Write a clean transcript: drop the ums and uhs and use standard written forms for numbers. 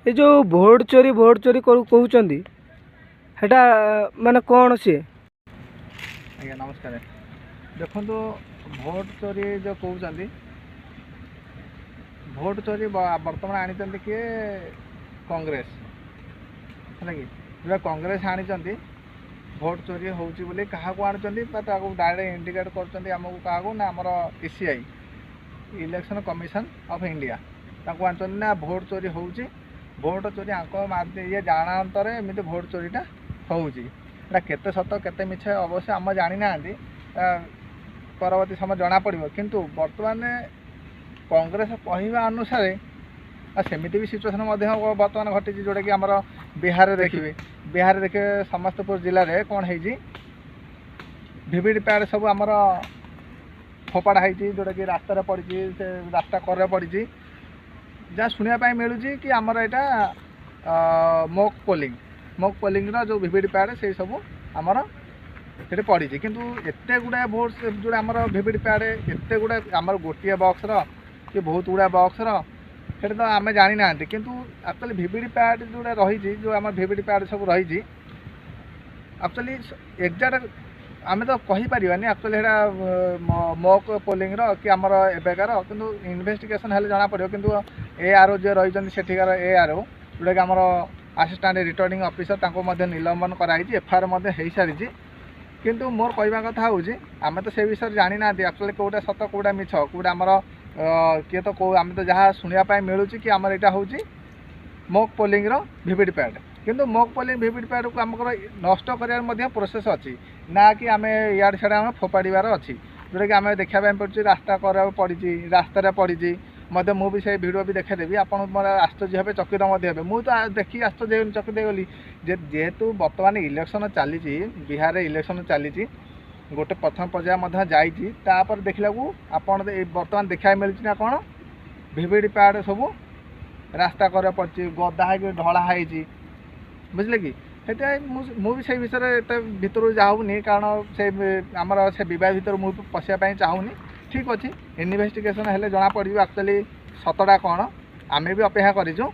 ये जो भोट चोरी कहते हेटा माने कौन सी आज्ञा नमस्कार। देखो भोट चोरी जो कहते भोट चोरी बर्तमान आनी किए कांग्रेस है कि जो कांग्रेस आनी भोट चोरी होची बोली क्या आनी डायरेक्ट इंडिकेट करमको क्या ना आमर ECI election commission of India आनी ना भोट चोरी होची भोट चोरी ये जानांतर एमती भोट चोरीटा होटा केते सत केते मिछ अवश्य आम जानी ना परवर्ती समय जना पड़ो किंतु बर्तमान कांग्रेस कहवा अनुसार सेमती भी सिचुएसन बर्तमान घटी जोटा कि आमर बिहार देखिए बिहार देखिए समस्तपुर जिले में कौन है भिविड पैड सब आमर फोपाड़ा है जोटा कि रास्तार पड़ी रास्ता कर पड़ी जहाँ शुणापी मिलूँ कि आमर यहाँ मॉक पोलिंग जो भिविड पैड से सब आमर से पड़ी किंतु एत गुड़ा भोट जो आम भिविड पैड एत गुड़ा आमर गोटे बक्सर कि बहुत गुड़ा बक्सर से तो आम जानी ना किंतु एक्चुअली भिविड पैड जोड़ा रही जो आम भिविड पैड सब रही एक्चुअली एक्जाक्ट आम तो कहीपर एक्चुअली मॉक पोलिंग कि आमर एबेकार किंतु इन्वेस्टिगेशन हेल्ले जना पड़ो किंतु ARO जो रही सेठिकार ARO जोटा कि आमर असिस्टेंट रिटर्निंग ऑफिसर निलंबन कराई FIR हो सारी किंतु मोर कहवा कथा हूँ आम तो से विषय जानी ना एक्चुअली कौटा सत कौटा मिछ कौटा आमर किए तो कौ आम तो जहाँ शुणापी मिलूँ कि आमर यहाँ हूँ मॉक पोलिंग भिविड पैड किंतु मॉक पोलिंग भिविड पैड को आमको नष्ट कर प्रोसेस अच्छी ना कि आम इे छाड़ा आम फोपाड़ार अच्छी जोटा कि आम देखा पड़ी रास्ता कर पड़ी रास्तार पड़ी मुझे से भिडियो भी देखेदेवी आप आश्चर्य हे चकित हे मुझे देखी आश्चर्य चकित गली जेहेतु बर्तमान इलेक्शन चली बिहार इलेक्शन चली गोटे प्रथम पर्याय जापर देखला आप बर्तमान देखा मिलूँ ना कौन भिविड पैड सब रास्ता कर पड़ी गदा है ढला बुझे कि मुझे से विषय एत भितर जाऊनी कारण से आमर से बद भर मुझे पशियापाई चाहूनी ठीक अच्छे इन्वेस्टिगेशन हेल्ले जना पड़ो एक्चुअली सतटा कौन आमे भी अपेक्षा करूँ।